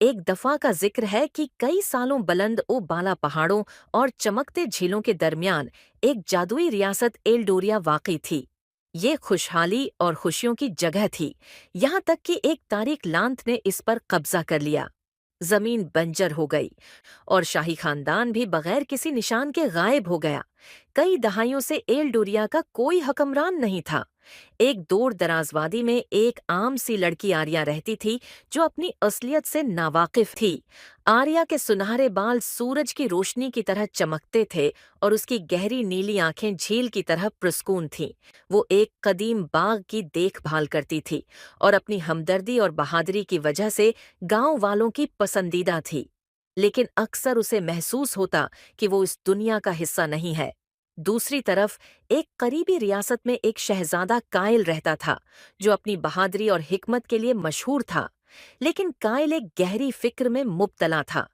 एक दफा का जिक्र है कि कई सालों बुलंद ओ बाला पहाड़ों और चमकते झीलों के दरमियान एक जादुई रियासत एल्डोरिया वाकई थी। ये खुशहाली और खुशियों की जगह थी, यहाँ तक कि एक तारीख लांत ने इस पर कब्जा कर लिया। जमीन बंजर हो गई और शाही खानदान भी बगैर किसी निशान के गायब हो गया। कई दहाइयों से एल्डोरिया का कोई हुक्मरान नहीं था। एक दूर दराज वादी में एक आम सी लड़की आर्या रहती थी, जो अपनी असलियत से नावाकिफ थी। आर्या के सुनहरे बाल सूरज की रोशनी की तरह चमकते थे और उसकी गहरी नीली आंखें झील की तरह पुरस्कून थीं। वो एक कदीम बाग की देखभाल करती थी और अपनी हमदर्दी और बहादुरी की वजह से गांव वालों की पसंदीदा थी। लेकिन अक्सर उसे महसूस होता कि वो इस दुनिया का हिस्सा नहीं है। दूसरी तरफ एक करीबी रियासत में एक शहजादा कायल रहता था, जो अपनी बहादुरी और हिकमत के लिए मशहूर था। लेकिन कायल एक गहरी फिक्र में मुब्तला था।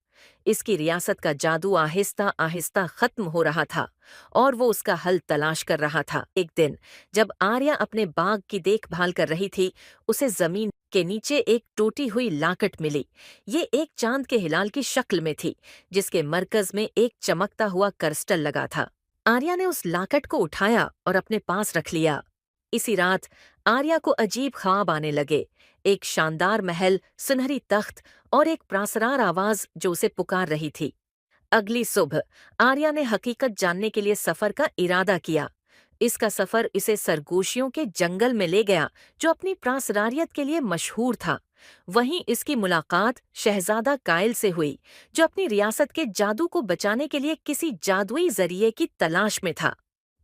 इसकी रियासत का जादू आहिस्ता आहिस्ता खत्म हो रहा था और वो उसका हल तलाश कर रहा था। एक दिन जब आर्या अपने बाग की देखभाल कर रही थी, उसे जमीन के नीचे एक टूटी हुई लाकट मिली। ये एक चांद के हिलाल की शक्ल में थी, जिसके मरकज में एक चमकता हुआ क्रिस्टल लगा था। आर्या ने उस लाकट को उठाया और अपने पास रख लिया। इसी रात आर्या को अजीब ख्वाब आने लगे। एक शानदार महल, सुनहरी तख्त और एक प्रासरार आवाज जो उसे पुकार रही थी। अगली सुबह आर्या ने हकीकत जानने के लिए सफर का इरादा किया। इसका सफर इसे सरगोशियों के जंगल में ले गया, जो अपनी प्रासरारियत के लिए मशहूर था। वहीं इसकी मुलाकात शहजादा कायल से हुई, जो अपनी रियासत के जादू को बचाने के लिए किसी जादुई जरिए की तलाश में था।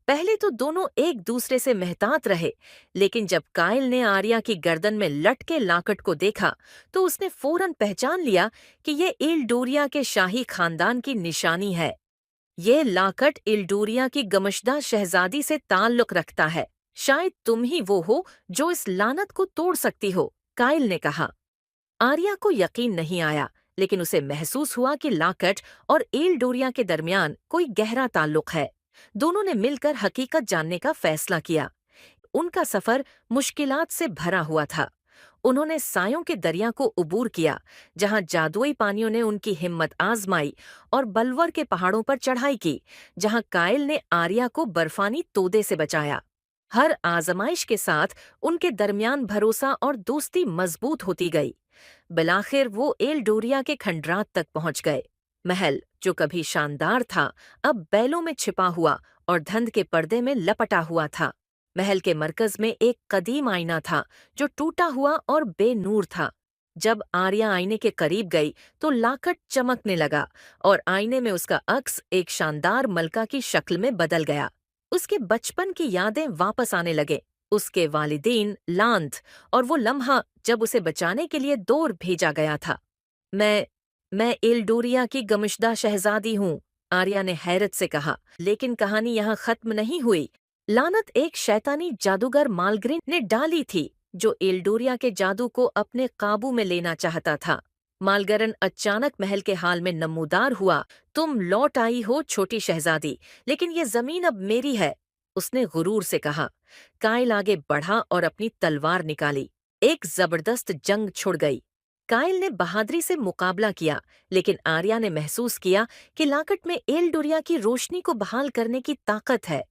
पहले तो दोनों एक दूसरे से महतात रहे, लेकिन जब कायल ने आर्या की गर्दन में लटके लाकट को देखा, तो उसने फौरन पहचान लिया कि ये इल्डोरिया के शाही खानदान की निशानी है। ये लाकट इल्डोरिया की गमशदा शहजादी से ताल्लुक रखता है। शायद तुम ही वो हो जो इस लानत को तोड़ सकती हो, कायल ने कहा। आर्या को यकीन नहीं आया, लेकिन उसे महसूस हुआ कि लाकट और एल्डोरिया के दरमियान कोई गहरा ताल्लुक है। दोनों ने मिलकर हकीकत जानने का फैसला किया। उनका सफर मुश्किलात से भरा हुआ था। उन्होंने सायों के दरिया को उबूर किया, जहां जादुई पानियों ने उनकी हिम्मत आजमाई, और बलवर के पहाड़ों पर चढ़ाई की, जहां कायल ने आर्या को बर्फानी तोदे से बचाया। हर आजमाइश के साथ उनके दरमियान भरोसा और दोस्ती मजबूत होती गई। बिलाखिर वो एल्डोरिया के खंडरात तक पहुंच गए। महल, जो कभी शानदार था, अब बैलों में छिपा हुआ और धुंध के पर्दे में लपटा हुआ था। महल के मरकज में एक कदीम आईना था, जो टूटा हुआ और बेनूर था। जब आर्या आईने के करीब गई, तो लाकट चमकने लगा और आईने में उसका अक्स एक शानदार मलका की शक्ल में बदल गया। उसके बचपन की यादें वापस आने लगे, उसके वालिदीन, लांत, और वो लम्हा जब उसे बचाने के लिए दूर भेजा गया था। मैं मैं एल्डोरिया की गमशदा शहजादी हूँ, आर्या ने हैरत से कहा। लेकिन कहानी यहाँ खत्म नहीं हुई। लानत एक शैतानी जादूगर मालग्रिन ने डाली थी, जो एल्डोरिया के जादू को अपने काबू में लेना चाहता था। मालगरन अचानक महल के हाल में नमूदार हुआ। तुम लौट आई हो छोटी शहजादी, लेकिन ये जमीन अब मेरी है, उसने गुरूर से कहा। कायल आगे बढ़ा और अपनी तलवार निकाली। एक जबरदस्त जंग छिड़ गई। कायल ने बहादुरी से मुकाबला किया, लेकिन आर्या ने महसूस किया कि लाकट में एल्डोरिया की रोशनी को बहाल करने की ताकत है।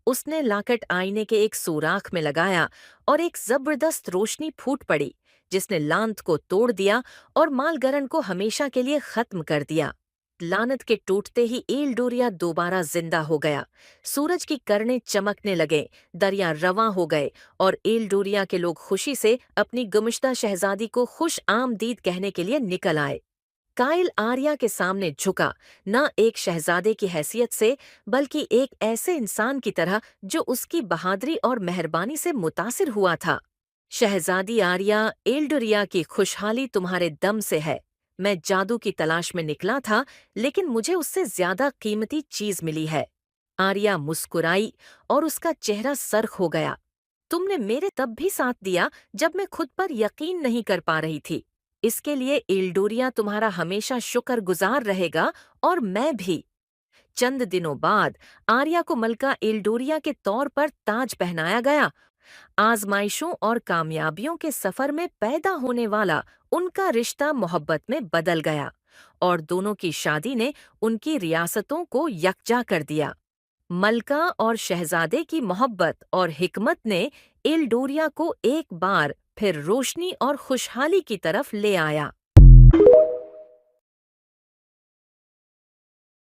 उसने लाकट आईने के एक सुराख में लगाया और एक जबरदस्त रोशनी फूट पड़ी, जिसने लांत को तोड़ दिया और मालगरन को हमेशा के लिए खत्म कर दिया। लानत के टूटते ही एल्डोरिया दोबारा जिंदा हो गया। सूरज की किरणें चमकने लगे, दरिया रवां हो गए और एल्डोरिया के लोग खुशी से अपनी गुमशुदा शहजादी को खुश आमदीद कहने के लिए निकल आए। कायल आर्या के सामने झुका, न एक शहजादे की हैसियत से, बल्कि एक ऐसे इंसान की तरह जो उसकी बहादुरी और मेहरबानी से मुतासिर हुआ था। शहजादी आर्या, एल्डोरिया की खुशहाली तुम्हारे दम से है। मैं जादू की तलाश में निकला था, लेकिन मुझे उससे ज्यादा कीमती चीज मिली है। आर्या मुस्कुराई और उसका चेहरा सर्ख हो गया। तुमने मेरे तब भी साथ दिया जब मैं खुद पर यकीन नहीं कर पा रही थी। इसके लिए एल्डोरिया तुम्हारा हमेशा शुक्रगुजार रहेगा, और मैं भी। चंद दिनों बाद आर्या को मलका एल्डोरिया के तौर पर ताज पहनाया गया आजमाइशों और कामयाबियों के सफर में पैदा होने वाला उनका रिश्ता मोहब्बत में बदल गया और दोनों की शादी ने उनकी रियासतों को यकजा कर दिया। मलका और शहजादे की मोहब्बत और हिकमत ने एल्डोरिया को एक बार फिर रोशनी और खुशहाली की तरफ ले आया।